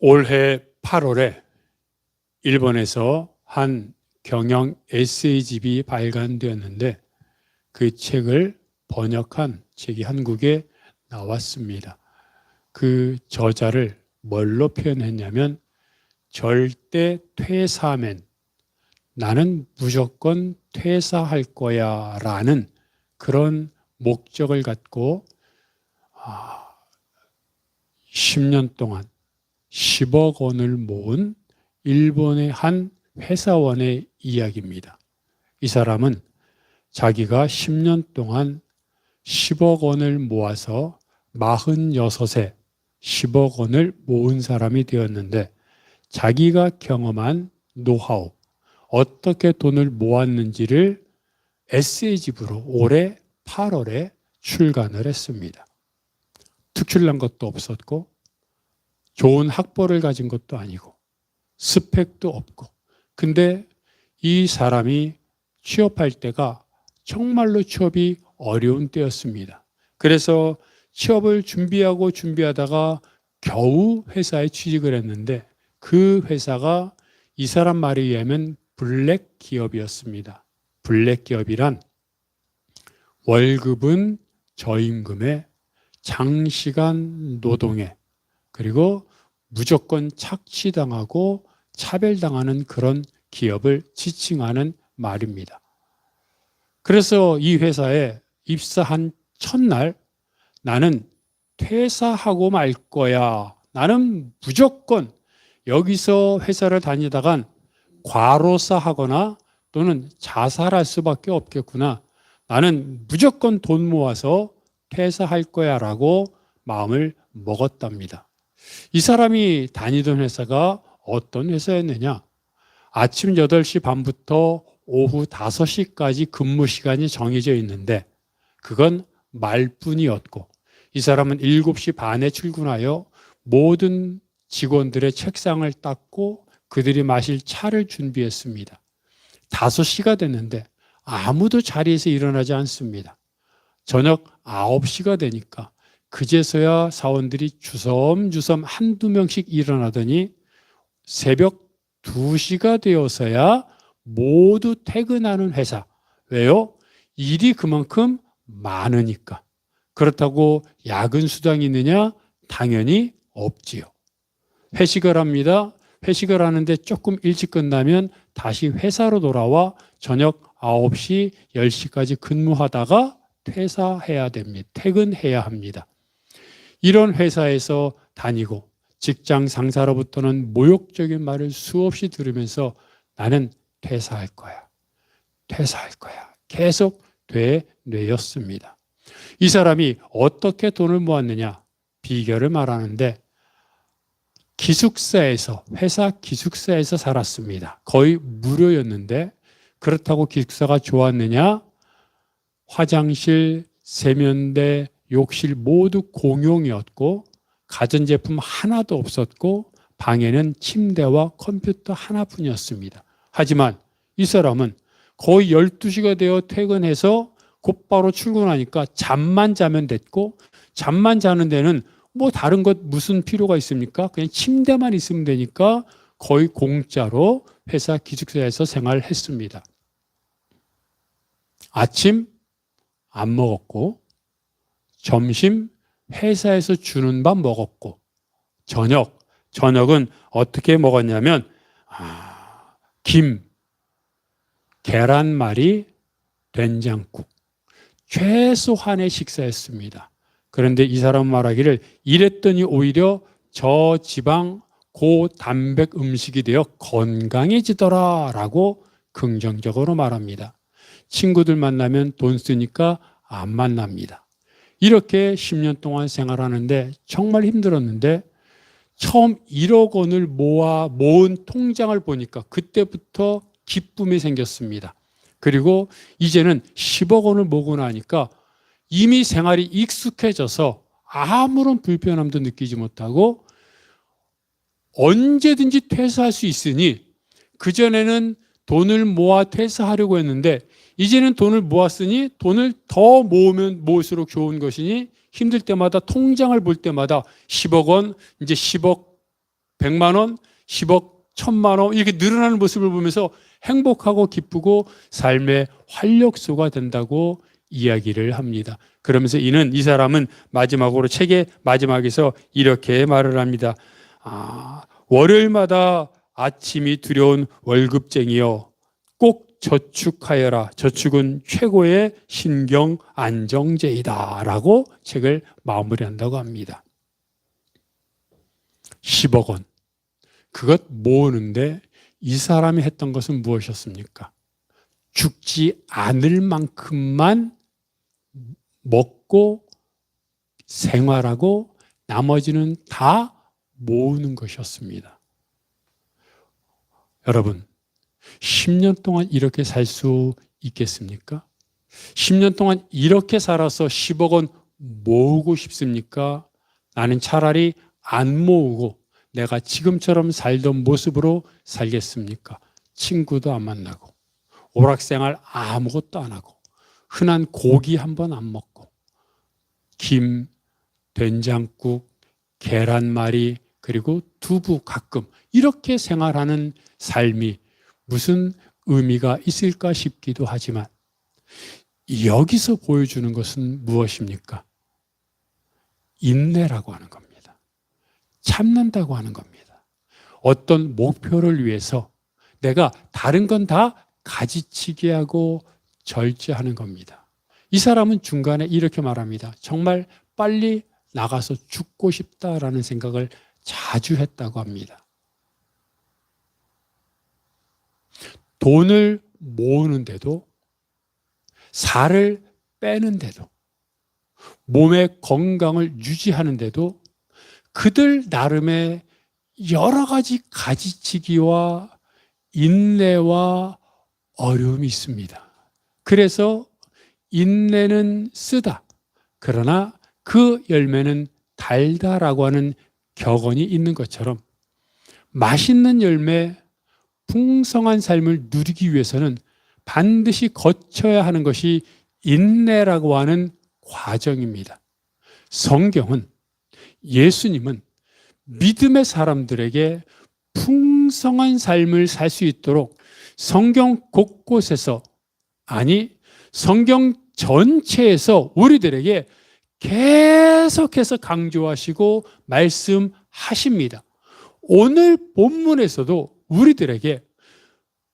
올해 8월에 일본에서 한 경영 에세이집이 발간되었는데 그 책을 번역한 책이 한국에 나왔습니다. 그 저자를 뭘로 표현했냐면 절대 퇴사맨, 나는 무조건 퇴사할 거야 라는 그런 목적을 갖고 10년 동안 10억 원을 모은 일본의 한 회사원의 이야기입니다. 이 사람은 자기가 10년 동안 10억 원을 모아서 46세 10억 원을 모은 사람이 되었는데 자기가 경험한 노하우, 어떻게 돈을 모았는지를 에세이집으로 올해 8월에 출간을 했습니다. 특출난 것도 없었고 좋은 학벌을 가진 것도 아니고 스펙도 없고, 근데 이 사람이 취업할 때가 정말로 취업이 어려운 때였습니다. 그래서 취업을 준비하다가 겨우 회사에 취직을 했는데 그 회사가 이 사람 말에 의하면 블랙 기업이었습니다. 블랙 기업이란 월급은 저임금에 장시간 노동에 그리고 무조건 착취당하고 차별당하는 그런 기업을 지칭하는 말입니다. 그래서 이 회사에 입사한 첫날 나는 퇴사하고 말 거야. 나는 무조건 여기서 회사를 다니다간 과로사하거나 또는 자살할 수밖에 없겠구나. 나는 무조건 돈 모아서 퇴사할 거야 라고 마음을 먹었답니다. 이 사람이 다니던 회사가 어떤 회사였느냐? 아침 8시 반부터 오후 5시까지 근무 시간이 정해져 있는데 그건 말뿐이었고 이 사람은 7시 반에 출근하여 모든 직원들의 책상을 닦고 그들이 마실 차를 준비했습니다. 5시가 됐는데 아무도 자리에서 일어나지 않습니다. 저녁 9시가 되니까 그제서야 사원들이 주섬주섬 한두 명씩 일어나더니 새벽 2시가 되어서야 모두 퇴근하는 회사. 왜요? 일이 그만큼 많으니까. 그렇다고 야근 수당이 있느냐? 당연히 없지요. 회식을 합니다. 회식을 하는데 조금 일찍 끝나면 다시 회사로 돌아와 저녁 9시, 10시까지 근무하다가 퇴사해야 됩니다. 퇴근해야 합니다. 이런 회사에서 다니고 직장 상사로부터는 모욕적인 말을 수없이 들으면서 나는 퇴사할 거야. 퇴사할 거야. 계속 되뇌었습니다. 이 사람이 어떻게 돈을 모았느냐? 비결을 말하는데 기숙사에서, 회사 기숙사에서 살았습니다. 거의 무료였는데 그렇다고 기숙사가 좋았느냐? 화장실, 세면대, 욕실 모두 공용이었고 가전제품 하나도 없었고 방에는 침대와 컴퓨터 하나뿐이었습니다. 하지만 이 사람은 거의 12시가 되어 퇴근해서 곧바로 출근하니까 잠만 자면 됐고 잠만 자는 데는 뭐 다른 것 무슨 필요가 있습니까? 그냥 침대만 있으면 되니까 거의 공짜로 회사 기숙사에서 생활했습니다. 아침 안 먹었고 점심 회사에서 주는 밥 먹었고 저녁은 어떻게 먹었냐면 김, 계란말이, 된장국 최소한의 식사였습니다. 그런데 이 사람 말하기를 이랬더니 오히려 저지방 고단백 음식이 되어 건강해지더라 라고 긍정적으로 말합니다. 친구들 만나면 돈 쓰니까 안 만납니다. 이렇게 10년 동안 생활하는데 정말 힘들었는데 처음 1억 원을 모은 통장을 보니까 그때부터 기쁨이 생겼습니다. 그리고 이제는 10억 원을 모으고 나니까 이미 생활이 익숙해져서 아무런 불편함도 느끼지 못하고 언제든지 퇴사할 수 있으니 그전에는 돈을 모아 퇴사하려고 했는데 이제는 돈을 모았으니 돈을 더 모으면 모을수록 좋은 것이니 힘들 때마다 통장을 볼 때마다 10억 원, 이제 10억 100만 원, 10억, 1000만 원 이렇게 늘어나는 모습을 보면서 행복하고 기쁘고 삶의 활력소가 된다고 이야기를 합니다. 그러면서 이 사람은 마지막으로 책의 마지막에서 이렇게 말을 합니다. 월요일마다 아침이 두려운 월급쟁이여 꼭 저축하여라. 저축은 최고의 신경 안정제이다 라고 책을 마무리한다고 합니다. 10억 원 그것 모으는데 이 사람이 했던 것은 무엇이었습니까? 죽지 않을 만큼만 먹고 생활하고 나머지는 다 모으는 것이었습니다. 여러분, 10년 동안 이렇게 살 수 있겠습니까? 10년 동안 이렇게 살아서 10억 원 모으고 싶습니까? 나는 차라리 안 모으고 내가 지금처럼 살던 모습으로 살겠습니까? 친구도 안 만나고 오락생활 아무것도 안 하고 흔한 고기 한 번 안 먹고 김, 된장국, 계란말이 그리고 두부 가끔 이렇게 생활하는 삶이 무슨 의미가 있을까 싶기도 하지만 여기서 보여주는 것은 무엇입니까? 인내라고 하는 겁니다. 참는다고 하는 겁니다. 어떤 목표를 위해서 내가 다른 건 다 가지치기 하고 절제하는 겁니다. 이 사람은 중간에 이렇게 말합니다. 정말 빨리 나가서 죽고 싶다라는 생각을 자주 했다고 합니다. 돈을 모으는데도 살을 빼는데도 몸의 건강을 유지하는데도 그들 나름의 여러 가지 가지치기와 인내와 어려움이 있습니다. 그래서 인내는 쓰다. 그러나 그 열매는 달다라고 하는 격언이 있는 것처럼 맛있는 열매, 풍성한 삶을 누리기 위해서는 반드시 거쳐야 하는 것이 인내라고 하는 과정입니다. 성경은 예수님은 믿음의 사람들에게 풍성한 삶을 살 수 있도록 성경 곳곳에서 아니 성경 전체에서 우리들에게 계속해서 강조하시고 말씀하십니다. 오늘 본문에서도 우리들에게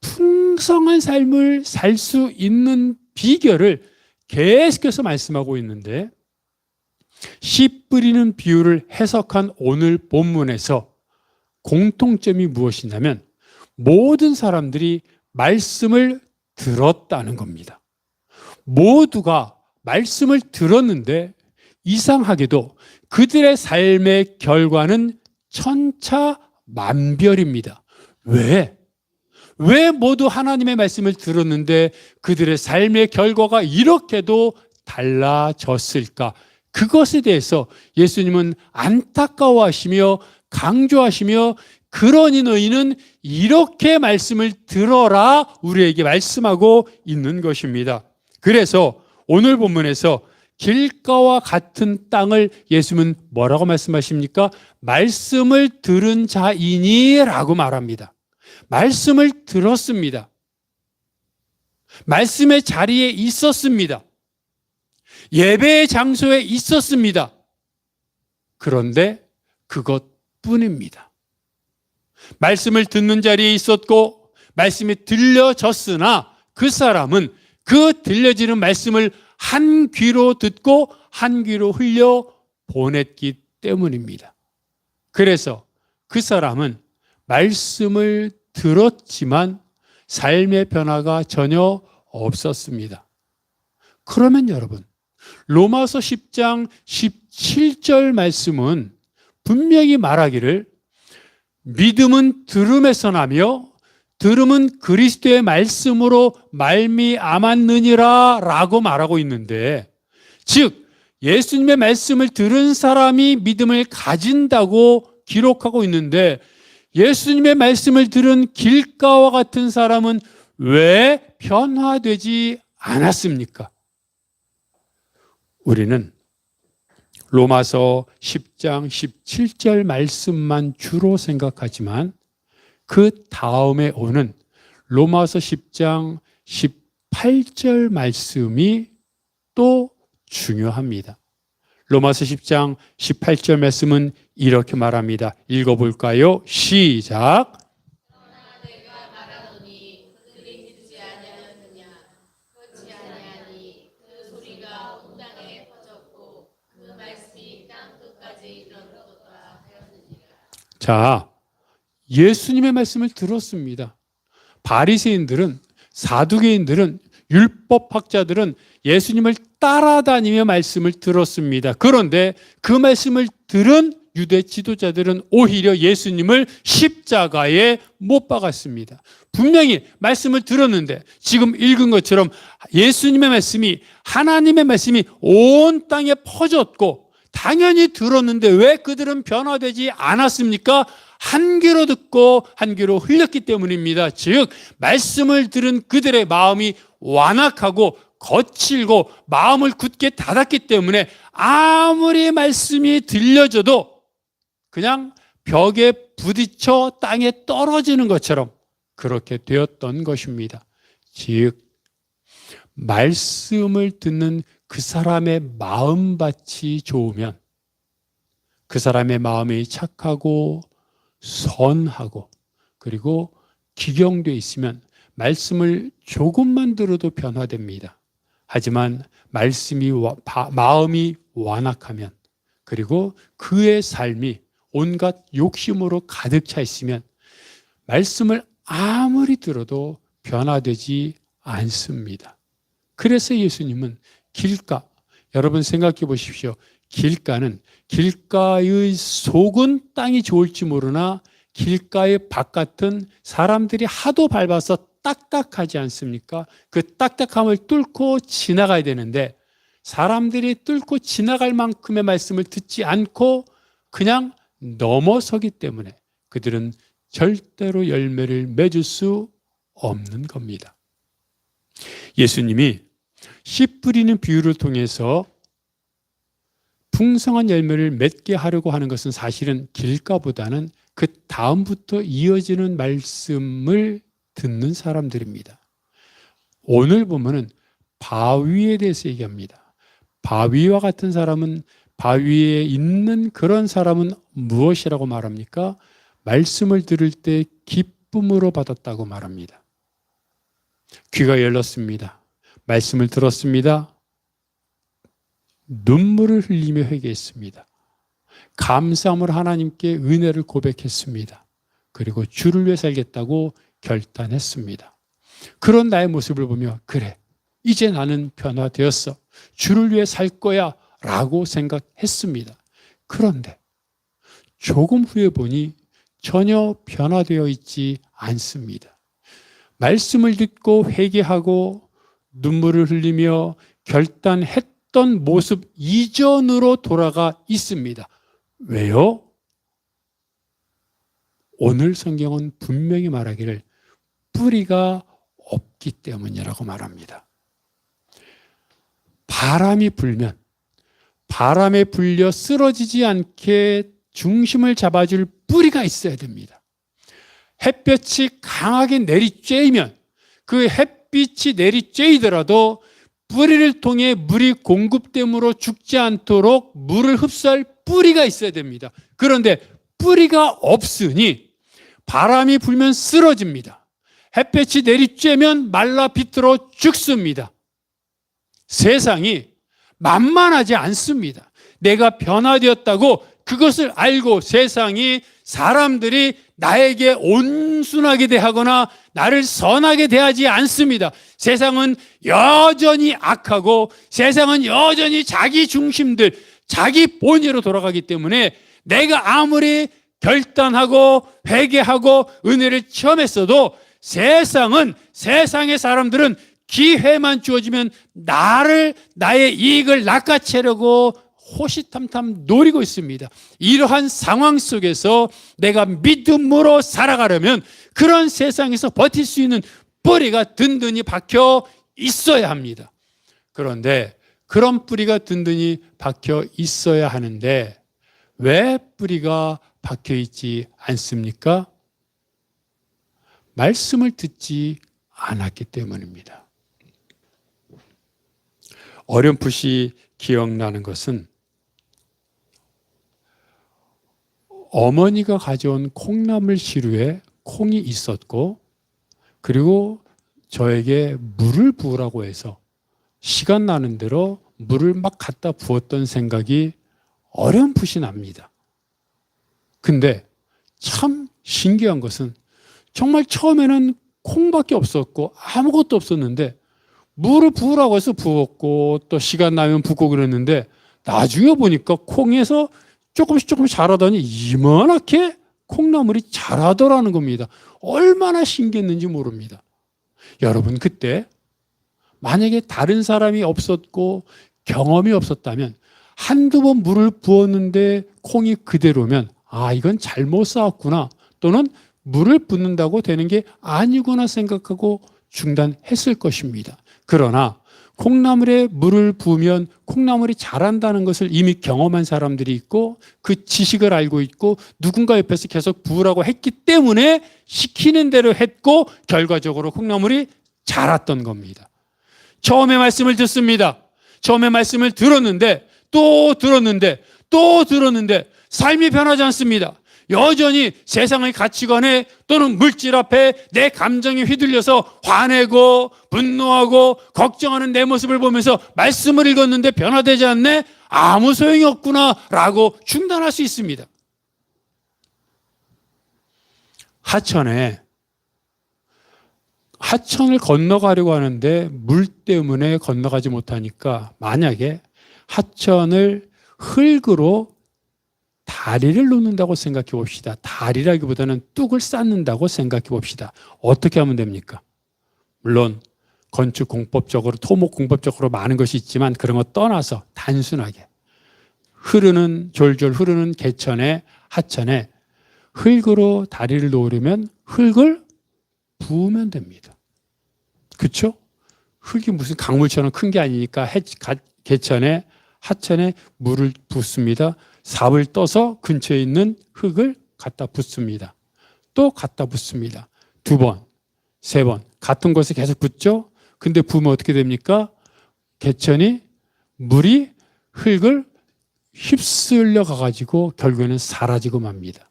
풍성한 삶을 살 수 있는 비결을 계속해서 말씀하고 있는데 씨 뿌리는 비유를 해석한 오늘 본문에서 공통점이 무엇이냐면 모든 사람들이 말씀을 들었다는 겁니다. 모두가 말씀을 들었는데 이상하게도 그들의 삶의 결과는 천차만별입니다. 왜? 왜 모두 하나님의 말씀을 들었는데 그들의 삶의 결과가 이렇게도 달라졌을까? 그것에 대해서 예수님은 안타까워하시며 강조하시며 그러니 너희는 이렇게 말씀을 들어라 우리에게 말씀하고 있는 것입니다. 그래서 오늘 본문에서 길가와 같은 땅을 예수님은 뭐라고 말씀하십니까? 말씀을 들은 자이니라고 말합니다. 말씀을 들었습니다. 말씀의 자리에 있었습니다. 예배의 장소에 있었습니다. 그런데 그것뿐입니다. 말씀을 듣는 자리에 있었고 말씀이 들려졌으나 그 사람은 그 들려지는 말씀을 한 귀로 듣고 한 귀로 흘려 보냈기 때문입니다. 그래서 그 사람은 말씀을 들었지만 삶의 변화가 전혀 없었습니다. 그러면 여러분, 로마서 10장 17절 말씀은 분명히 말하기를 믿음은 들음에서 나며 들음은 그리스도의 말씀으로 말미암았느니라 라고 말하고 있는데, 즉 예수님의 말씀을 들은 사람이 믿음을 가진다고 기록하고 있는데 예수님의 말씀을 들은 길가와 같은 사람은 왜 변화되지 않았습니까? 우리는 로마서 10장 17절 말씀만 주로 생각하지만 그 다음에 오는 로마서 10장 18절 말씀이 또 중요합니다. 로마서 10장 18절 말씀은 이렇게 말합니다. 읽어볼까요? 시작. 그러나 내가 말하노니 그들이 듣지 아니하였느냐. 그렇지 아니하니 그 소리가 온 땅에 퍼졌고 그 말씀이 땅 끝까지 이르렀도다 하였느니라. 자, 예수님의 말씀을 들었습니다. 바리새인들은, 사두개인들은, 율법학자들은 예수님을 따라다니며 말씀을 들었습니다. 그런데 그 말씀을 들은 유대 지도자들은 오히려 예수님을 십자가에 못 박았습니다. 분명히 말씀을 들었는데 지금 읽은 것처럼 예수님의 말씀이, 하나님의 말씀이 온 땅에 퍼졌고 당연히 들었는데 왜 그들은 변화되지 않았습니까? 한 귀로 듣고 한 귀로 흘렸기 때문입니다. 즉 말씀을 들은 그들의 마음이 완악하고 거칠고 마음을 굳게 닫았기 때문에 아무리 말씀이 들려줘도 그냥 벽에 부딪혀 땅에 떨어지는 것처럼 그렇게 되었던 것입니다. 즉 말씀을 듣는 그 사람의 마음밭이 좋으면, 그 사람의 마음이 착하고 선하고 그리고 기경되어 있으면 말씀을 조금만 들어도 변화됩니다. 하지만 마음이 완악하면, 그리고 그의 삶이 온갖 욕심으로 가득 차 있으면 말씀을 아무리 들어도 변화되지 않습니다. 그래서 예수님은 길가, 여러분 생각해 보십시오. 길가의 속은 땅이 좋을지 모르나 길가의 바깥은 사람들이 하도 밟아서 딱딱하지 않습니까? 그 딱딱함을 뚫고 지나가야 되는데 사람들이 뚫고 지나갈 만큼의 말씀을 듣지 않고 그냥 넘어서기 때문에 그들은 절대로 열매를 맺을 수 없는 겁니다. 예수님이 씨 뿌리는 비유를 통해서 풍성한 열매를 맺게 하려고 하는 것은 사실은 길가보다는 그 다음부터 이어지는 말씀을 듣는 사람들입니다. 오늘 보면은 바위에 대해서 얘기합니다. 바위와 같은 사람은, 바위에 있는 그런 사람은 무엇이라고 말합니까? 말씀을 들을 때 기쁨으로 받았다고 말합니다. 귀가 열렸습니다. 말씀을 들었습니다. 눈물을 흘리며 회개했습니다. 감사함으로 하나님께 은혜를 고백했습니다. 그리고 주를 위해 살겠다고 결단했습니다. 그런 나의 모습을 보며 그래, 이제 나는 변화되었어. 주를 위해 살 거야 라고 생각했습니다. 그런데 조금 후에 보니 전혀 변화되어 있지 않습니다. 말씀을 듣고 회개하고 눈물을 흘리며 결단했던 모습 이전으로 돌아가 있습니다. 왜요? 오늘 성경은 분명히 말하기를 뿌리가 없기 때문이라고 말합니다. 바람이 불면 바람에 불려 쓰러지지 않게 중심을 잡아줄 뿌리가 있어야 됩니다. 햇볕이 강하게 내리쬐이면 그 햇빛이 내리쬐이더라도 뿌리를 통해 물이 공급됨으로 죽지 않도록 물을 흡수할 뿌리가 있어야 됩니다. 그런데 뿌리가 없으니 바람이 불면 쓰러집니다. 햇볕이 내리쬐면 말라 비틀어 죽습니다. 세상이 만만하지 않습니다. 내가 변화되었다고 그것을 알고 세상이, 사람들이 나에게 온순하게 대하거나 나를 선하게 대하지 않습니다. 세상은 여전히 악하고 세상은 여전히 자기 중심들, 자기 본의로 돌아가기 때문에 내가 아무리 결단하고 회개하고 은혜를 체험했어도 세상의 사람들은 기회만 주어지면 나의 이익을 낚아채려고 호시탐탐 노리고 있습니다. 이러한 상황 속에서 내가 믿음으로 살아가려면 그런 세상에서 버틸 수 있는 뿌리가 든든히 박혀 있어야 합니다. 그런데 그런 뿌리가 든든히 박혀 있어야 하는데 왜 뿌리가 박혀 있지 않습니까? 말씀을 듣지 않았기 때문입니다. 어렴풋이 기억나는 것은 어머니가 가져온 콩나물 시루에 콩이 있었고 그리고 저에게 물을 부으라고 해서 시간 나는 대로 물을 막 갖다 부었던 생각이 어렴풋이 납니다. 근데 참 신기한 것은 정말 처음에는 콩밖에 없었고 아무것도 없었는데 물을 부으라고 해서 부었고 또 시간 나면 붓고 그랬는데 나중에 보니까 콩에서 조금씩 자라더니 이만하게 콩나물이 자라더라는 겁니다. 얼마나 신기했는지 모릅니다. 여러분 그때 만약에 다른 사람이 없었고 경험이 없었다면 한두 번 물을 부었는데 콩이 그대로면 아 이건 잘못 쌓았구나 또는 물을 붓는다고 되는 게 아니구나 생각하고 중단했을 것입니다. 그러나 콩나물에 물을 부으면 콩나물이 자란다는 것을 이미 경험한 사람들이 있고 그 지식을 알고 있고 누군가 옆에서 계속 부으라고 했기 때문에 시키는 대로 했고 결과적으로 콩나물이 자랐던 겁니다. 처음에 말씀을 듣습니다. 처음에 말씀을 들었는데 또 들었는데 또 들었는데 삶이 변하지 않습니다. 여전히 세상의 가치관에 또는 물질 앞에 내 감정이 휘둘려서 화내고 분노하고 걱정하는 내 모습을 보면서 말씀을 읽었는데 변화되지 않네? 아무 소용이 없구나 라고 중단할 수 있습니다. 하천을 건너가려고 하는데 물 때문에 건너가지 못하니까 만약에 하천을 흙으로 다리를 놓는다고 생각해 봅시다. 다리라기보다는 뚝을 쌓는다고 생각해 봅시다. 어떻게 하면 됩니까? 물론 건축 공법적으로 토목 공법적으로 많은 것이 있지만 그런 거 떠나서 단순하게 졸졸 흐르는 개천에 하천에 흙으로 다리를 놓으려면 흙을 부으면 됩니다. 그렇죠? 흙이 무슨 강물처럼 큰 게 아니니까 개천에 하천에 물을 붓습니다. 삽을 떠서 근처에 있는 흙을 갖다 붓습니다. 또 갖다 붓습니다. 2번, 3번 같은 곳에 계속 붓죠. 근데 부으면 어떻게 됩니까? 개천이 물이 흙을 휩쓸려 가가지고 결국에는 사라지고 맙니다.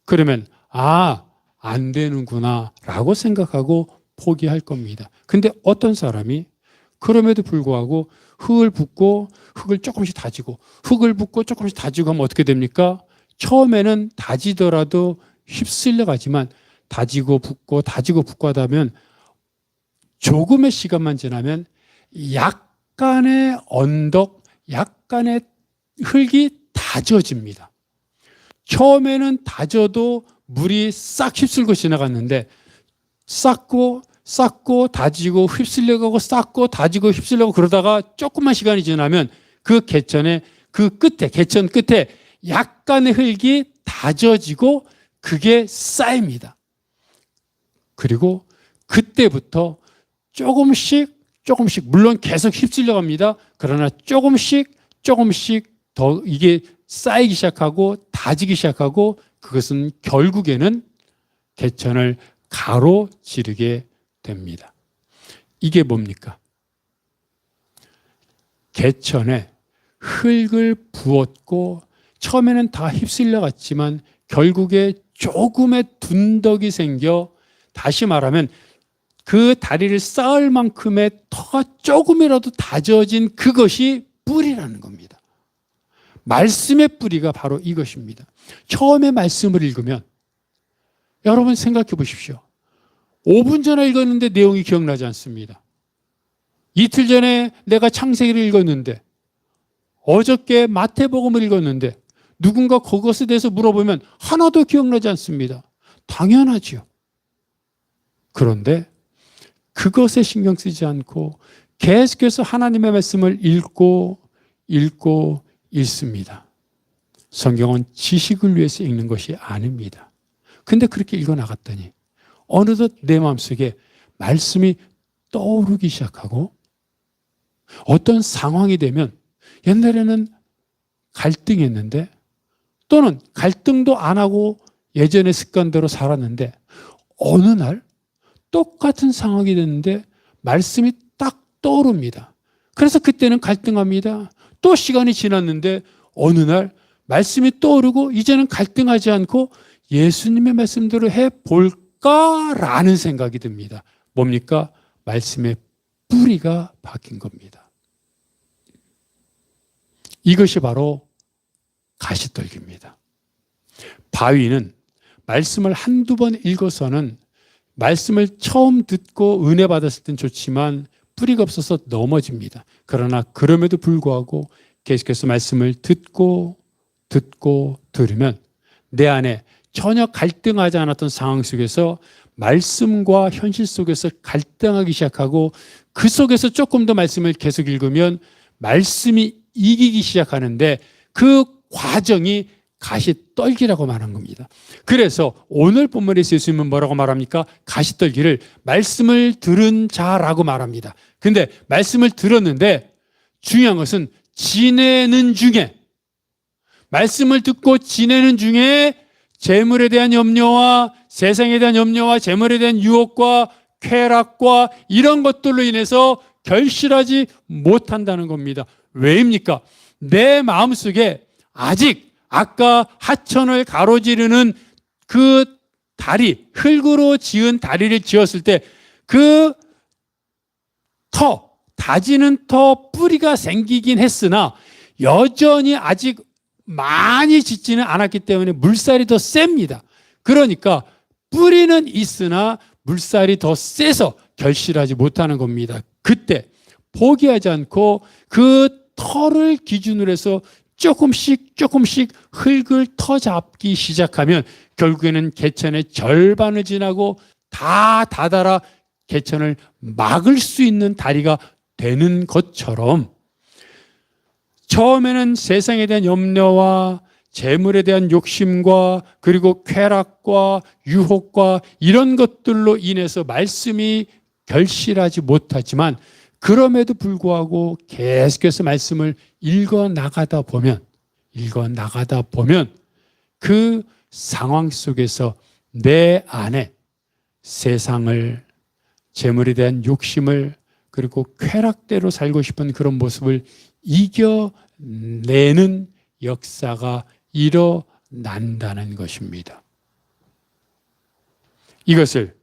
그러면 안 되는구나 라고 생각하고 포기할 겁니다. 근데 어떤 사람이 그럼에도 불구하고 흙을 붓고 흙을 조금씩 다지고 흙을 붓고 조금씩 다지고 하면 어떻게 됩니까? 처음에는 다지더라도 휩쓸려 가지만 다지고 붓고 하다 보면 조금의 시간만 지나면 약간의 언덕, 약간의 흙이 다져집니다. 처음에는 다져도 물이 싹 휩쓸고 지나갔는데 쌓고 다지고 휩쓸려가고 쌓고 다지고 휩쓸려가고 그러다가 조금만 시간이 지나면 그 개천의 개천 끝에 약간의 흙이 다져지고 그게 쌓입니다. 그리고 그때부터 조금씩 물론 계속 휩쓸려 갑니다. 그러나 조금씩 더 이게 쌓이기 시작하고 다지기 시작하고 그것은 결국에는 개천을 가로지르게 됩니다. 이게 뭡니까? 개천에 흙을 부었고 처음에는 다 휩쓸려 갔지만 결국에 조금의 둔덕이 생겨 다시 말하면 그 다리를 쌓을 만큼의 터가 조금이라도 다져진 그것이 뿌리라는 겁니다. 말씀의 뿌리가 바로 이것입니다. 처음에 말씀을 읽으면 여러분 생각해 보십시오. 5분 전에 읽었는데 내용이 기억나지 않습니다. 이틀 전에 내가 창세기를 읽었는데 어저께 마태복음을 읽었는데 누군가 그것에 대해서 물어보면 하나도 기억나지 않습니다. 당연하지요. 그런데 그것에 신경 쓰지 않고 계속해서 하나님의 말씀을 읽고 읽습니다. 성경은 지식을 위해서 읽는 것이 아닙니다. 근데 그렇게 읽어나갔더니 어느덧 내 마음속에 말씀이 떠오르기 시작하고 어떤 상황이 되면 옛날에는 갈등했는데 또는 갈등도 안 하고 예전의 습관대로 살았는데 어느 날 똑같은 상황이 됐는데 말씀이 딱 떠오릅니다. 그래서 그때는 갈등합니다. 또 시간이 지났는데 어느 날 말씀이 떠오르고 이제는 갈등하지 않고 예수님의 말씀대로 해볼까라는 생각이 듭니다. 뭡니까? 말씀의 뿌리가 바뀐 겁니다. 이것이 바로 가시떨기입니다. 바위는 말씀을 한두 번 읽어서는 말씀을 처음 듣고 은혜 받았을 땐 좋지만 뿌리가 없어서 넘어집니다. 그러나 그럼에도 불구하고 계속해서 말씀을 듣고 들으면 내 안에 전혀 갈등하지 않았던 상황 속에서 말씀과 현실 속에서 갈등하기 시작하고 그 속에서 조금 더 말씀을 계속 읽으면 말씀이 이기기 시작하는데 그 과정이 가시떨기라고 말한 겁니다. 그래서 오늘 본문에서 예수님은 뭐라고 말합니까? 가시떨기를 말씀을 들은 자라고 말합니다. 근데 말씀을 들었는데 중요한 것은 지내는 중에, 말씀을 듣고 지내는 중에 재물에 대한 염려와 세상에 대한 염려와 재물에 대한 유혹과 쾌락과 이런 것들로 인해서 결실하지 못한다는 겁니다. 왜입니까? 내 마음속에 아직 아까 하천을 가로지르는 그 다리, 흙으로 지은 다리를 지었을 때 그 다지는 터 뿌리가 생기긴 했으나 여전히 아직 많이 짓지는 않았기 때문에 물살이 더 셉니다. 그러니까 뿌리는 있으나 물살이 더 세서 결실하지 못하는 겁니다. 그때 포기하지 않고 그 터를 기준으로 해서 조금씩 흙을 터잡기 시작하면 결국에는 개천의 절반을 지나고 다 닫아라 개천을 막을 수 있는 다리가 되는 것처럼 처음에는 세상에 대한 염려와 재물에 대한 욕심과 그리고 쾌락과 유혹과 이런 것들로 인해서 말씀이 결실하지 못하지만 그럼에도 불구하고 계속해서 말씀을 읽어 나가다 보면 그 상황 속에서 내 안에 세상을, 재물에 대한 욕심을, 그리고 쾌락대로 살고 싶은 그런 모습을 이겨내는 역사가 일어난다는 것입니다. 이것을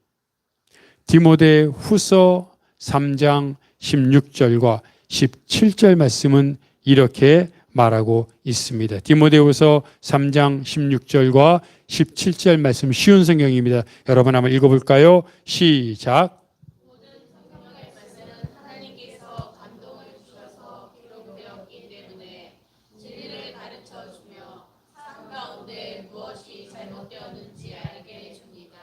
디모데 후서 3장 16절과 17절 말씀은 이렇게 말하고 있습니다. 디모데후서 3장 16절과 17절 말씀 쉬운 성경입니다. 여러분 한번 읽어볼까요? 시작. 모든 성경의 말씀은 하나님께서 감동을 주셔서 기록되었기 때문에 진리를 가르쳐 주며 삶 가운데 무엇이 잘못되었는지 알게 해줍니다.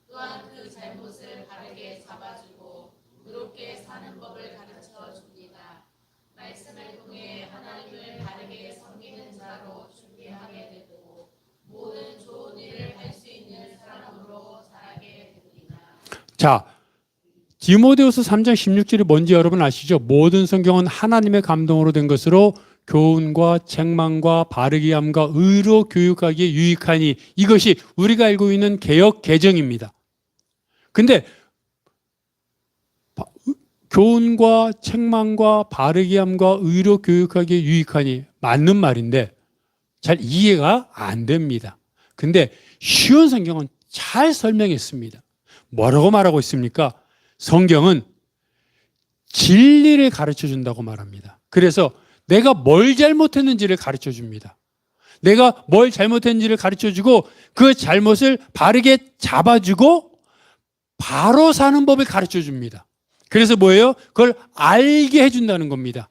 또한 그 잘못을 바르게 잡아주고 의롭게 사는 법을 가르쳐 줍니다. 말씀을 통해 하나님을 바르게 섬기는 자로 준비하게 되고 모든 좋은 일을 할 수 있는 사람으로 자라게 됩니다. 자, 디모데후서 3장 16절이 뭔지 여러분 아시죠? 모든 성경은 하나님의 감동으로 된 것으로 교훈과 책망과 바르게 함과 의로 교육하기에 유익하니 이것이 우리가 알고 있는 개역 개정입니다. 근데 교훈과 책망과 바르게 함과 의로 교육하기에 유익하니 맞는 말인데 잘 이해가 안 됩니다. 근데 쉬운 성경은 잘 설명했습니다. 뭐라고 말하고 있습니까? 성경은 진리를 가르쳐 준다고 말합니다. 그래서 내가 뭘 잘못했는지를 가르쳐 줍니다. 내가 뭘 잘못했는지를 가르쳐 주고 그 잘못을 바르게 잡아주고 바로 사는 법을 가르쳐 줍니다. 그래서 뭐예요? 그걸 알게 해준다는 겁니다.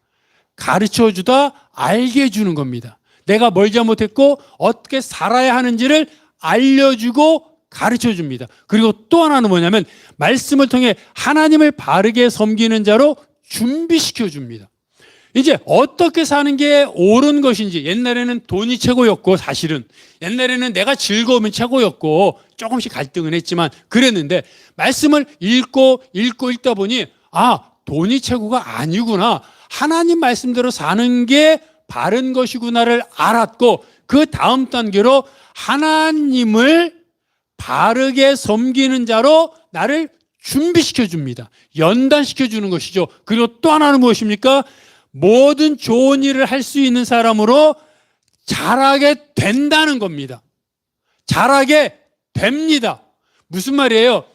가르쳐 주다 알게 해주는 겁니다. 내가 뭘 잘못했고 어떻게 살아야 하는지를 알려주고 가르쳐 줍니다. 그리고 또 하나는 뭐냐면 말씀을 통해 하나님을 바르게 섬기는 자로 준비시켜 줍니다. 이제 어떻게 사는 게 옳은 것인지, 옛날에는 돈이 최고였고 사실은 옛날에는 내가 즐거우면 최고였고 조금씩 갈등은 했지만 그랬는데 말씀을 읽다 보니 아, 돈이 최고가 아니구나. 하나님 말씀대로 사는 게 바른 것이구나를 알았고 그 다음 단계로 하나님을 바르게 섬기는 자로 나를 준비시켜 줍니다. 연단시켜 주는 것이죠. 그리고 또 하나는 무엇입니까? 모든 좋은 일을 할 수 있는 사람으로 자라게 된다는 겁니다. 자라게 됩니다. 무슨 말이에요?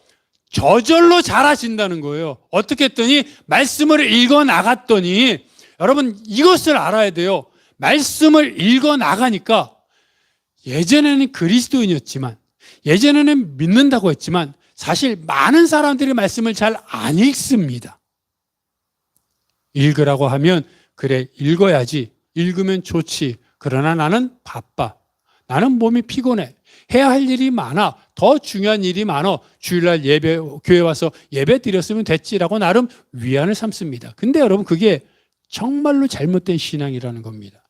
저절로 자라진다는 거예요. 어떻게 했더니 말씀을 읽어 나갔더니 여러분 이것을 알아야 돼요. 말씀을 읽어 나가니까 예전에는 그리스도인이었지만 예전에는 믿는다고 했지만 사실 많은 사람들이 말씀을 잘 안 읽습니다. 읽으라고 하면 그래 읽어야지. 읽으면 좋지. 그러나 나는 바빠. 나는 몸이 피곤해. 해야 할 일이 많아. 더 중요한 일이 많아. 주일날 교회 와서 예배 드렸으면 됐지라고 나름 위안을 삼습니다. 근데 여러분 그게 정말로 잘못된 신앙이라는 겁니다.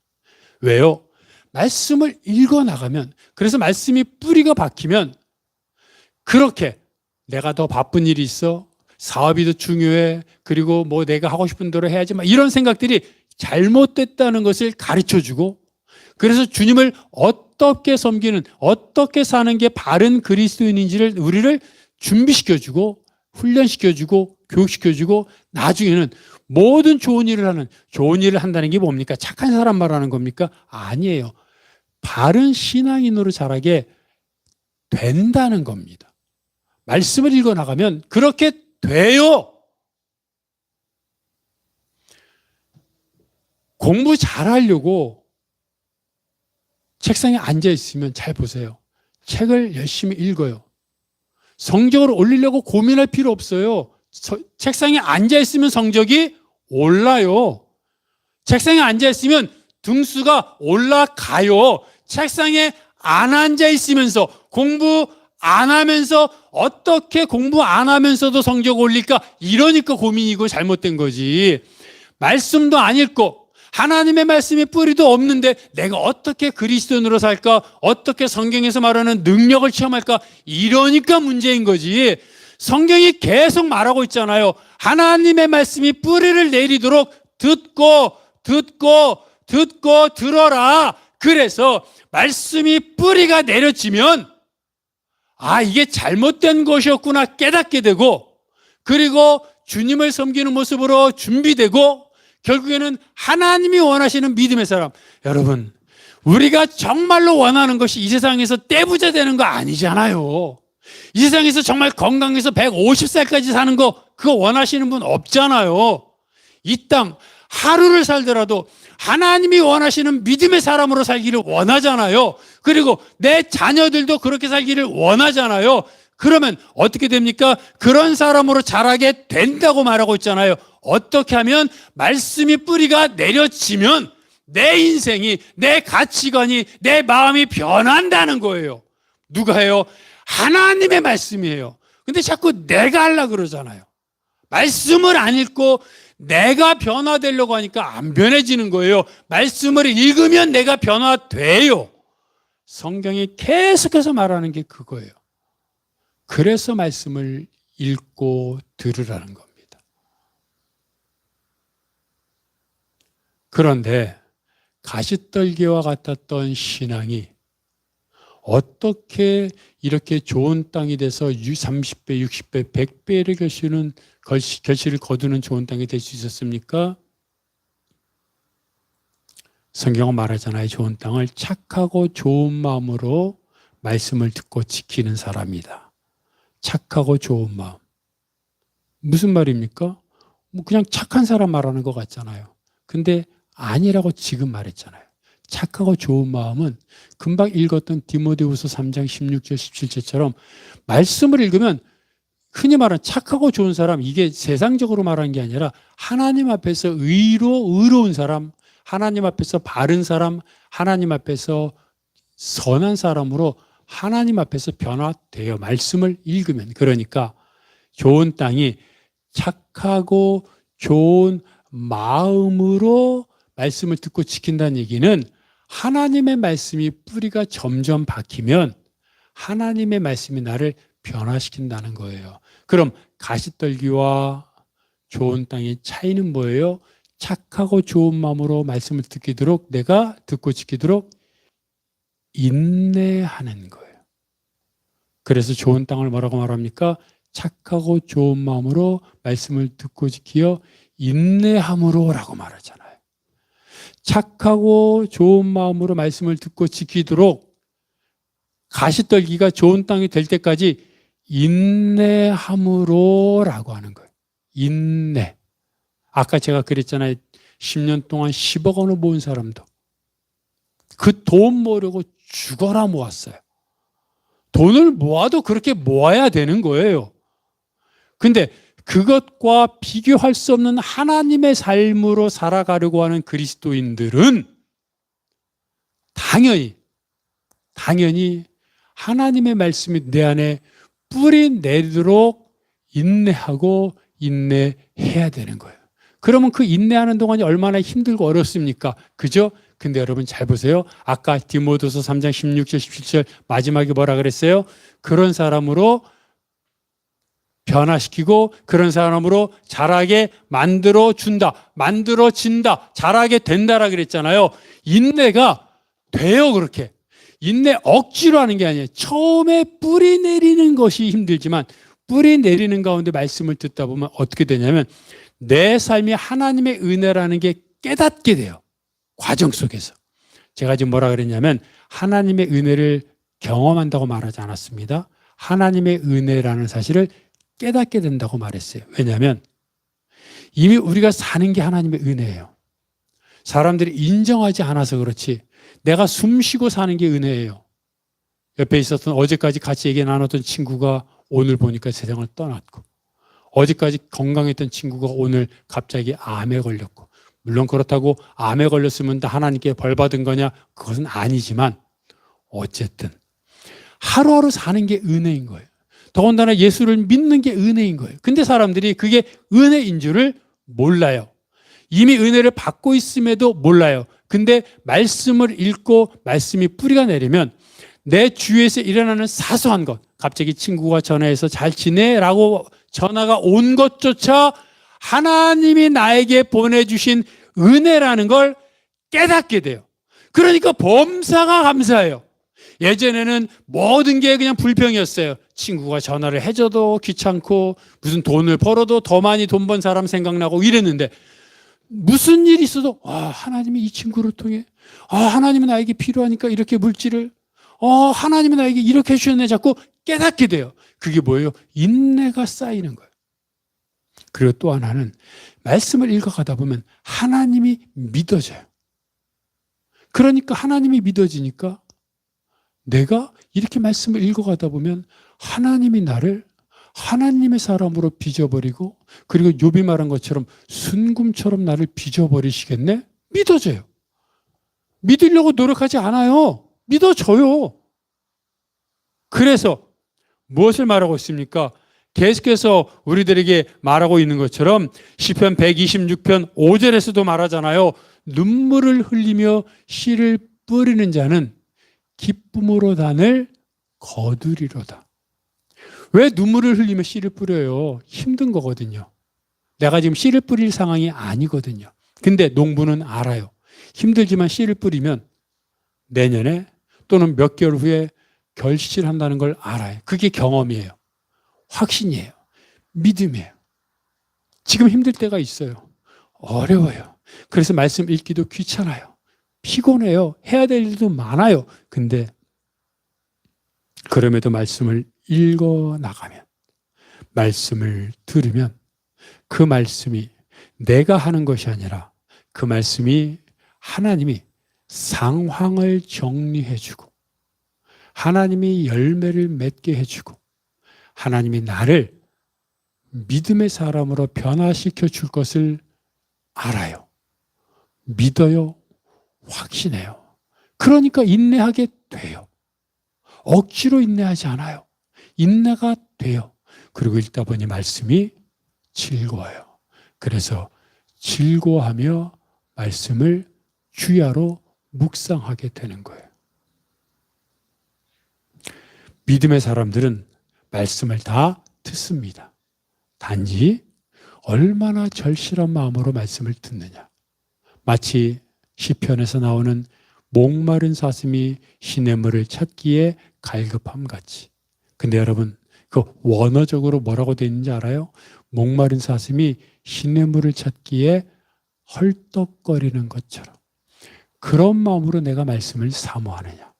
왜요? 말씀을 읽어 나가면 그래서 말씀이 뿌리가 박히면 그렇게 내가 더 바쁜 일이 있어. 사업이 더 중요해. 그리고 뭐 내가 하고 싶은 대로 해야지. 이런 생각들이 잘못됐다는 것을 가르쳐 주고 그래서 주님을 어떻게 섬기는, 어떻게 사는 게 바른 그리스도인인지를 우리를 준비시켜주고, 훈련시켜주고, 교육시켜주고, 나중에는 모든 좋은 일을 한다는 게 뭡니까? 착한 사람 말하는 겁니까? 아니에요. 바른 신앙인으로 자라게 된다는 겁니다. 말씀을 읽어 나가면 그렇게 돼요. 공부 잘하려고 책상에 앉아 있으면 잘 보세요. 책을 열심히 읽어요. 성적을 올리려고 고민할 필요 없어요. 책상에 앉아 있으면 성적이 올라요. 책상에 앉아 있으면 등수가 올라가요. 책상에 안 앉아 있으면서 공부 안 하면서 어떻게 공부 안 하면서도 성적 올릴까? 이러니까 고민이고 잘못된 거지. 말씀도 안 읽고 하나님의 말씀이 뿌리도 없는데 내가 어떻게 그리스도인으로 살까? 어떻게 성경에서 말하는 능력을 체험할까? 이러니까 문제인 거지. 성경이 계속 말하고 있잖아요. 하나님의 말씀이 뿌리를 내리도록 듣고 들어라. 그래서 말씀이 뿌리가 내려지면 이게 잘못된 것이었구나 깨닫게 되고 그리고 주님을 섬기는 모습으로 준비되고 결국에는 하나님이 원하시는 믿음의 사람. 여러분, 우리가 정말로 원하는 것이 이 세상에서 떼부자 되는 거 아니잖아요. 이 세상에서 정말 건강해서 150살까지 사는 거 그거 원하시는 분 없잖아요. 이 땅 하루를 살더라도 하나님이 원하시는 믿음의 사람으로 살기를 원하잖아요. 그리고 내 자녀들도 그렇게 살기를 원하잖아요. 그러면 어떻게 됩니까? 그런 사람으로 자라게 된다고 말하고 있잖아요. 어떻게 하면 말씀이 뿌리가 내려지면 내 인생이, 내 가치관이, 내 마음이 변한다는 거예요. 누가 해요? 하나님의 말씀이에요. 근데 자꾸 내가 하려고 그러잖아요. 말씀을 안 읽고 내가 변화되려고 하니까 안 변해지는 거예요. 말씀을 읽으면 내가 변화돼요. 성경이 계속해서 말하는 게 그거예요. 그래서 말씀을 읽고 들으라는 겁니다. 그런데 가시떨기와 같았던 신앙이 어떻게 이렇게 좋은 땅이 돼서 30배, 60배, 100배를 결실을 거두는 좋은 땅이 될 수 있었습니까? 성경은 말하잖아요. 좋은 땅을 착하고 좋은 마음으로 말씀을 듣고 지키는 사람이다. 착하고 좋은 마음. 무슨 말입니까? 그냥 착한 사람 말하는 것 같잖아요. 근데 아니라고 지금 말했잖아요. 착하고 좋은 마음은 금방 읽었던 디모데후서 3장 16절 17절처럼 말씀을 읽으면 흔히 말하는 착하고 좋은 사람, 이게 세상적으로 말하는 게 아니라 하나님 앞에서 의로운 사람, 하나님 앞에서 바른 사람, 하나님 앞에서 선한 사람으로 하나님 앞에서 변화돼요. 말씀을 읽으면. 그러니까 좋은 땅이 착하고 좋은 마음으로 말씀을 듣고 지킨다는 얘기는 하나님의 말씀이 뿌리가 점점 박히면 하나님의 말씀이 나를 변화시킨다는 거예요. 그럼 가시떨기와 좋은 땅의 차이는 뭐예요? 착하고 좋은 마음으로 말씀을 듣기도록, 내가 듣고 지키도록 인내하는 거예요. 그래서 좋은 땅을 뭐라고 말합니까? 착하고 좋은 마음으로 말씀을 듣고 지키어 인내함으로라고 말하잖아요. 착하고 좋은 마음으로 말씀을 듣고 지키도록 가시떨기가 좋은 땅이 될 때까지 인내함으로라고 하는 거예요. 인내. 아까 제가 그랬잖아요. 10년 동안 10억 원을 모은 사람도 그 돈 모으려고 죽어라 모았어요. 돈을 모아도 그렇게 모아야 되는 거예요. 근데 그것과 비교할 수 없는 하나님의 삶으로 살아가려고 하는 그리스도인들은 당연히 하나님의 말씀이 내 안에 뿌리 내도록 인내하고 인내해야 되는 거예요. 그러면 그 인내하는 동안이 얼마나 힘들고 어렵습니까? 그죠? 근데 여러분 잘 보세요. 아까 디모데서 3장 16절 17절 마지막에 뭐라 그랬어요? 그런 사람으로 변화시키고 그런 사람으로 자라게 만들어준다. 만들어진다. 자라게 된다라 그랬잖아요. 인내가 돼요, 그렇게. 인내 억지로 하는 게 아니에요. 처음에 뿌리 내리는 것이 힘들지만 뿌리 내리는 가운데 말씀을 듣다 보면 어떻게 되냐면 내 삶이 하나님의 은혜라는 게 깨닫게 돼요. 과정 속에서. 제가 지금 뭐라 그랬냐면 하나님의 은혜를 경험한다고 말하지 않았습니다. 하나님의 은혜라는 사실을 깨닫게 된다고 말했어요. 왜냐하면 이미 우리가 사는 게 하나님의 은혜예요. 사람들이 인정하지 않아서 그렇지 내가 숨 쉬고 사는 게 은혜예요. 옆에 있었던 어제까지 같이 얘기 나눴던 친구가 오늘 보니까 세상을 떠났고 어제까지 건강했던 친구가 오늘 갑자기 암에 걸렸고 물론 그렇다고 암에 걸렸으면 다 하나님께 벌 받은 거냐? 그것은 아니지만 어쨌든 하루하루 사는 게 은혜인 거예요. 더군다나 예수를 믿는 게 은혜인 거예요. 근데 사람들이 그게 은혜인 줄을 몰라요. 이미 은혜를 받고 있음에도 몰라요. 근데 말씀을 읽고 말씀이 뿌리가 내리면 내 주위에서 일어나는 사소한 것, 갑자기 친구가 전화해서 잘 지내라고 전화가 온 것조차 하나님이 나에게 보내주신 은혜라는 걸 깨닫게 돼요. 그러니까 범사가 감사해요. 예전에는 모든 게 그냥 불평이었어요. 친구가 전화를 해줘도 귀찮고 무슨 돈을 벌어도 더 많이 돈 번 사람 생각나고 이랬는데 무슨 일이 있어도 하나님이 이 친구를 통해 하나님은 나에게 필요하니까 이렇게 물질을 하나님은 나에게 이렇게 해주셨네 자꾸 깨닫게 돼요. 그게 뭐예요? 인내가 쌓이는 거예요. 그리고 또 하나는 말씀을 읽어가다 보면 하나님이 믿어져요. 그러니까 하나님이 믿어지니까 내가 이렇게 말씀을 읽어가다 보면 하나님이 나를 하나님의 사람으로 빚어버리고 그리고 욥이 말한 것처럼 순금처럼 나를 빚어버리시겠네? 믿어져요. 믿으려고 노력하지 않아요. 믿어져요. 그래서 무엇을 말하고 있습니까? 계속해서 우리들에게 말하고 있는 것처럼 시편 126편 5절에서도 말하잖아요. 눈물을 흘리며 씨를 뿌리는 자는 기쁨으로 단을 거두리로다. 왜 눈물을 흘리며 씨를 뿌려요? 힘든 거거든요. 내가 지금 씨를 뿌릴 상황이 아니거든요. 근데 농부는 알아요. 힘들지만 씨를 뿌리면 내년에 또는 몇 개월 후에 결실한다는 걸 알아요. 그게 경험이에요. 확신이에요. 믿음이에요. 지금 힘들 때가 있어요. 어려워요. 그래서 말씀 읽기도 귀찮아요. 피곤해요. 해야 될 일도 많아요. 근데 그럼에도 말씀을 읽어 나가면, 말씀을 들으면 그 말씀이 내가 하는 것이 아니라 그 말씀이 하나님이 상황을 정리해주고 하나님이 열매를 맺게 해주고 하나님이 나를 믿음의 사람으로 변화시켜 줄 것을 알아요. 믿어요. 확신해요. 그러니까 인내하게 돼요. 억지로 인내하지 않아요. 인내가 돼요. 그리고 읽다 보니 말씀이 즐거워요. 그래서 즐거워하며 말씀을 주야로 묵상하게 되는 거예요. 믿음의 사람들은 말씀을 다 듣습니다. 단지 얼마나 절실한 마음으로 말씀을 듣느냐. 마치 시편에서 나오는 목마른 사슴이 시냇물을 찾기에 갈급함 같이. 근데 여러분, 그 원어적으로 뭐라고 되어 있는지 알아요? 목마른 사슴이 시냇물을 찾기에 헐떡거리는 것처럼. 그런 마음으로 내가 말씀을 사모하느냐.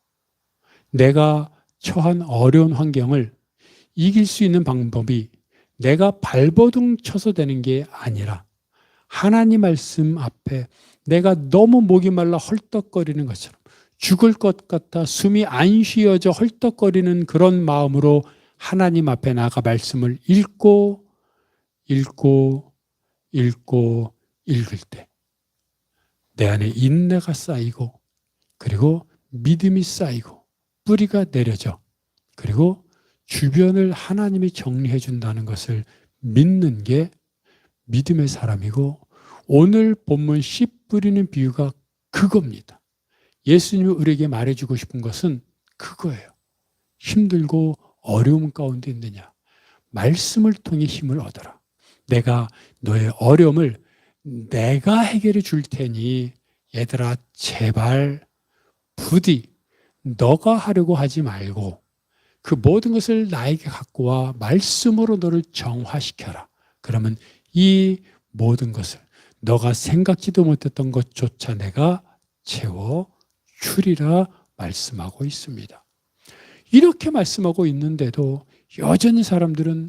내가 처한 어려운 환경을 이길 수 있는 방법이 내가 발버둥 쳐서 되는 게 아니라 하나님 말씀 앞에 내가 너무 목이 말라 헐떡거리는 것처럼 죽을 것 같아 숨이 안 쉬어져 헐떡거리는 그런 마음으로 하나님 앞에 나가 말씀을 읽고 읽을 때 내 안에 인내가 쌓이고 그리고 믿음이 쌓이고 뿌리가 내려져 그리고 주변을 하나님이 정리해 준다는 것을 믿는 게 믿음의 사람이고 오늘 본문 씨 뿌리는 비유가 그겁니다. 예수님이 우리에게 말해주고 싶은 것은 그거예요. 힘들고 어려움 가운데 있느냐. 말씀을 통해 힘을 얻어라. 내가 너의 어려움을 내가 해결해 줄 테니 얘들아 제발 부디 너가 하려고 하지 말고 그 모든 것을 나에게 갖고 와 말씀으로 너를 정화시켜라. 그러면 이 모든 것을 너가 생각지도 못했던 것조차 내가 채워 주리라 말씀하고 있습니다. 이렇게 말씀하고 있는데도 여전히 사람들은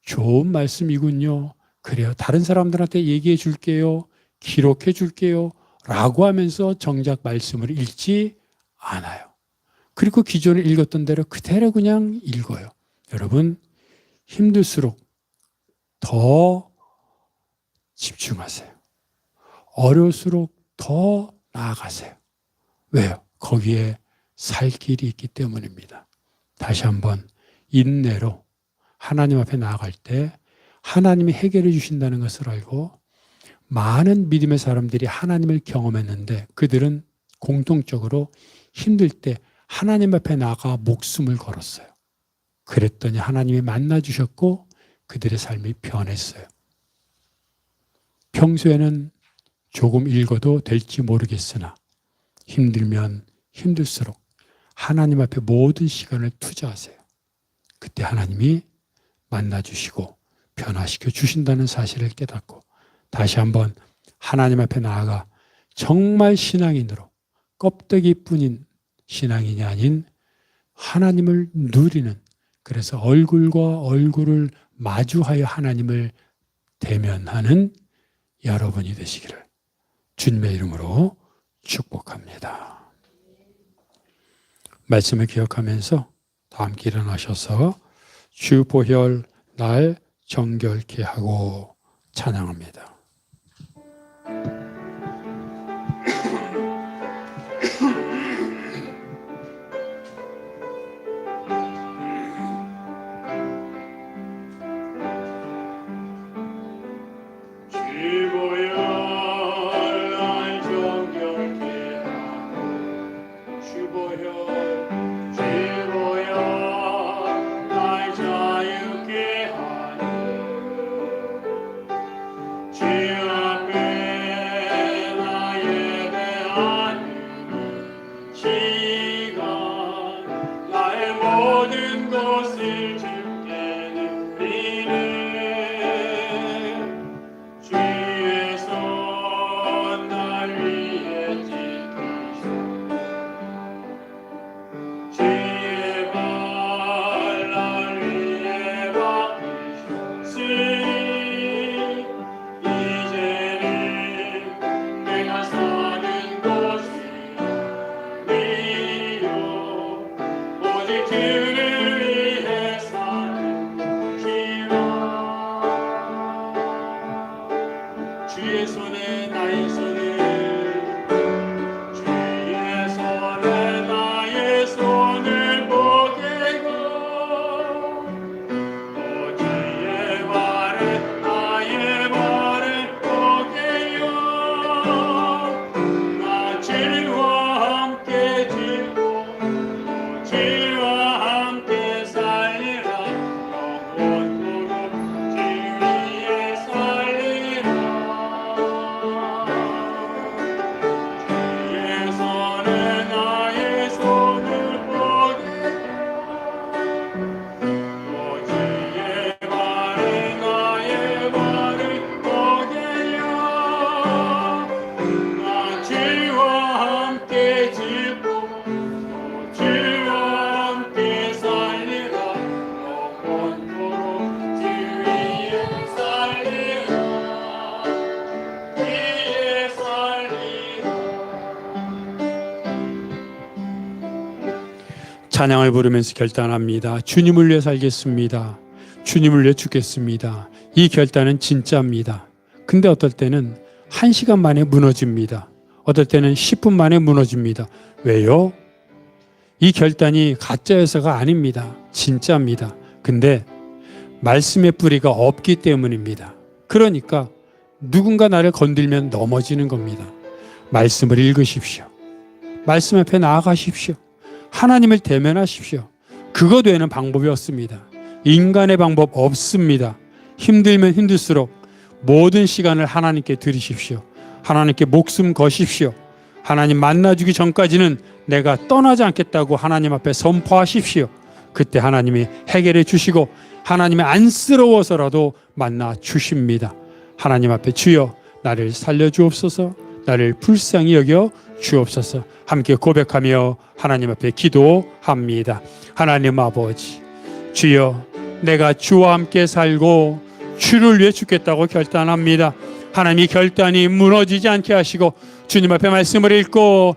좋은 말씀이군요. 그래요. 다른 사람들한테 얘기해 줄게요. 기록해 줄게요. 라고 하면서 정작 말씀을 읽지 않아요. 그리고 기존에 읽었던 대로 그대로 그냥 읽어요. 여러분, 힘들수록 더 집중하세요. 어려울수록 더 나아가세요. 왜요? 거기에 살 길이 있기 때문입니다. 다시 한번 인내로 하나님 앞에 나아갈 때 하나님이 해결해 주신다는 것을 알고 많은 믿음의 사람들이 하나님을 경험했는데 그들은 공통적으로 힘들 때 하나님 앞에 나가 목숨을 걸었어요. 그랬더니 하나님이 만나주셨고 그들의 삶이 변했어요. 평소에는 조금 읽어도 될지 모르겠으나 힘들면 힘들수록 하나님 앞에 모든 시간을 투자하세요. 그때 하나님이 만나주시고 변화시켜 주신다는 사실을 깨닫고 다시 한번 하나님 앞에 나아가 정말 신앙인으로 껍데기뿐인 신앙인이 아닌 하나님을 누리는 그래서 얼굴과 얼굴을 마주하여 하나님을 대면하는 여러분이 되시기를 주님의 이름으로 축복합니다. 말씀을 기억하면서 다 함께 일어나셔서 주 보혈 날 정결케 하고 찬양합니다. 찬양을 부르면서 결단합니다. 주님을 위해 살겠습니다. 주님을 위해 죽겠습니다. 이 결단은 진짜입니다. 근데 어떨 때는 1시간 만에 무너집니다. 어떨 때는 10분 만에 무너집니다. 왜요? 이 결단이 가짜여서가 아닙니다. 진짜입니다. 근데 말씀의 뿌리가 없기 때문입니다. 그러니까 누군가 나를 건들면 넘어지는 겁니다. 말씀을 읽으십시오. 말씀 앞에 나아가십시오. 하나님을 대면하십시오. 그것 외에는 방법이 없습니다. 인간의 방법 없습니다. 힘들면 힘들수록 모든 시간을 하나님께 드리십시오. 하나님께 목숨 거십시오. 하나님 만나주기 전까지는 내가 떠나지 않겠다고 하나님 앞에 선포하십시오. 그때 하나님이 해결해 주시고 하나님의 안쓰러워서라도 만나 주십니다. 하나님 앞에 주여 나를 살려주옵소서, 나를 불쌍히 여겨 주옵소서. 함께 고백하며 하나님 앞에 기도합니다. 하나님 아버지, 주여 내가 주와 함께 살고 주를 위해 죽겠다고 결단합니다. 하나님 이 결단이 무너지지 않게 하시고 주님 앞에 말씀을 읽고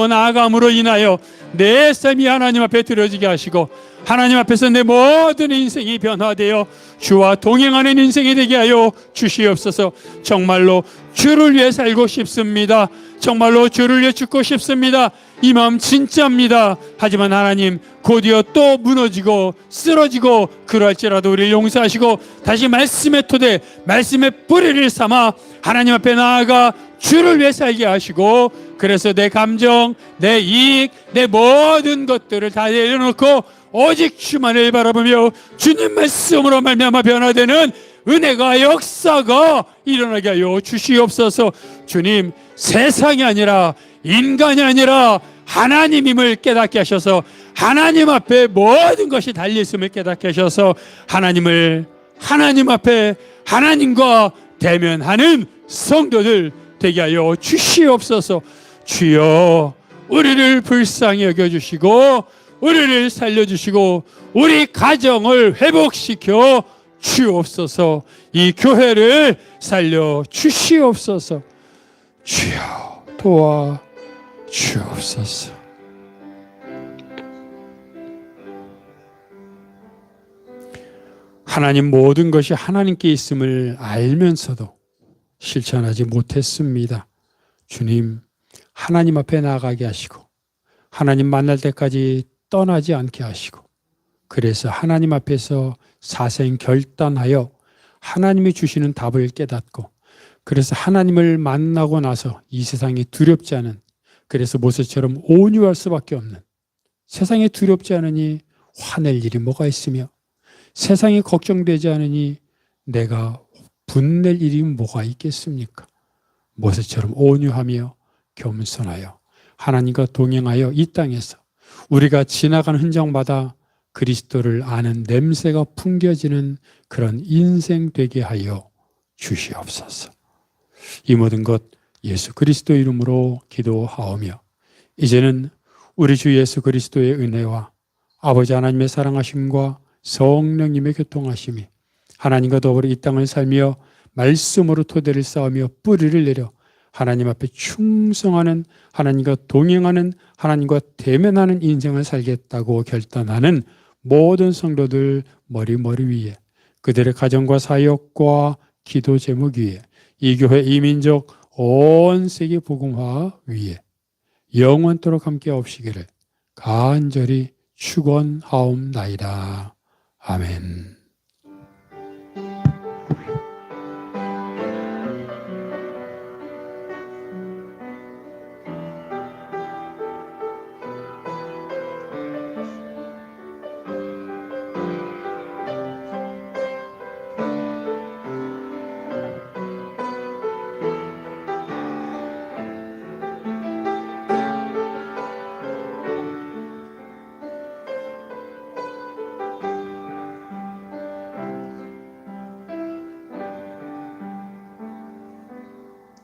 나아감으로 인하여 내 삶이 하나님 앞에 드려지게 하시고 하나님 앞에서 내 모든 인생이 변화되어 주와 동행하는 인생이 되게 하여 주시옵소서. 정말로 주를 위해 살고 싶습니다. 정말로 주를 위해 죽고 싶습니다. 이 마음 진짜입니다. 하지만 하나님 곧이어 또 무너지고 쓰러지고 그럴지라도 우리를 용서하시고 다시 말씀의 토대, 말씀의 뿌리를 삼아 하나님 앞에 나아가 주를 위해 살게 하시고, 그래서 내 감정, 내 이익, 내 모든 것들을 다 내려놓고 오직 주만을 바라보며 주님 말씀으로 말미암아 변화되는 은혜가 역사가 일어나게 하여 주시옵소서. 주님, 세상이 아니라 인간이 아니라 하나님임을 깨닫게 하셔서 하나님 앞에 모든 것이 달려있음을 깨닫게 하셔서 하나님을 하나님 앞에 하나님과 대면하는 성도들 되게 하여 주시옵소서. 주여, 우리를 불쌍히 여겨주시고 우리를 살려주시고 우리 가정을 회복시켜 주옵소서. 이 교회를 살려 주시옵소서. 주여, 도와 주옵소서. 하나님, 모든 것이 하나님께 있음을 알면서도 실천하지 못했습니다. 주님, 하나님 앞에 나아가게 하시고 하나님 만날 때까지 떠나지 않게 하시고, 그래서 하나님 앞에서 사생 결단하여 하나님이 주시는 답을 깨닫고, 그래서 하나님을 만나고 나서 이 세상이 두렵지 않은, 그래서 모세처럼 온유할 수밖에 없는, 세상이 두렵지 않으니 화낼 일이 뭐가 있으며 세상이 걱정되지 않으니 내가 분낼 일이 뭐가 있겠습니까? 모세처럼 온유하며 겸손하여 하나님과 동행하여 이 땅에서 우리가 지나가는 흔적마다 그리스도를 아는 냄새가 풍겨지는 그런 인생 되게 하여 주시옵소서. 이 모든 것 예수 그리스도 이름으로 기도하오며, 이제는 우리 주 예수 그리스도의 은혜와 아버지 하나님의 사랑하심과 성령님의 교통하심이 하나님과 더불어 이 땅을 살며 말씀으로 토대를 쌓으며 뿌리를 내려 하나님 앞에 충성하는, 하나님과 동행하는, 하나님과 대면하는 인생을 살겠다고 결단하는 모든 성도들 머리 위에, 그들의 가정과 사역과 기도 제목 위에, 이 교회 이민족 온 세계 복음화 위에 영원토록 함께 하옵시기를 간절히 축원하옵나이다. 아멘.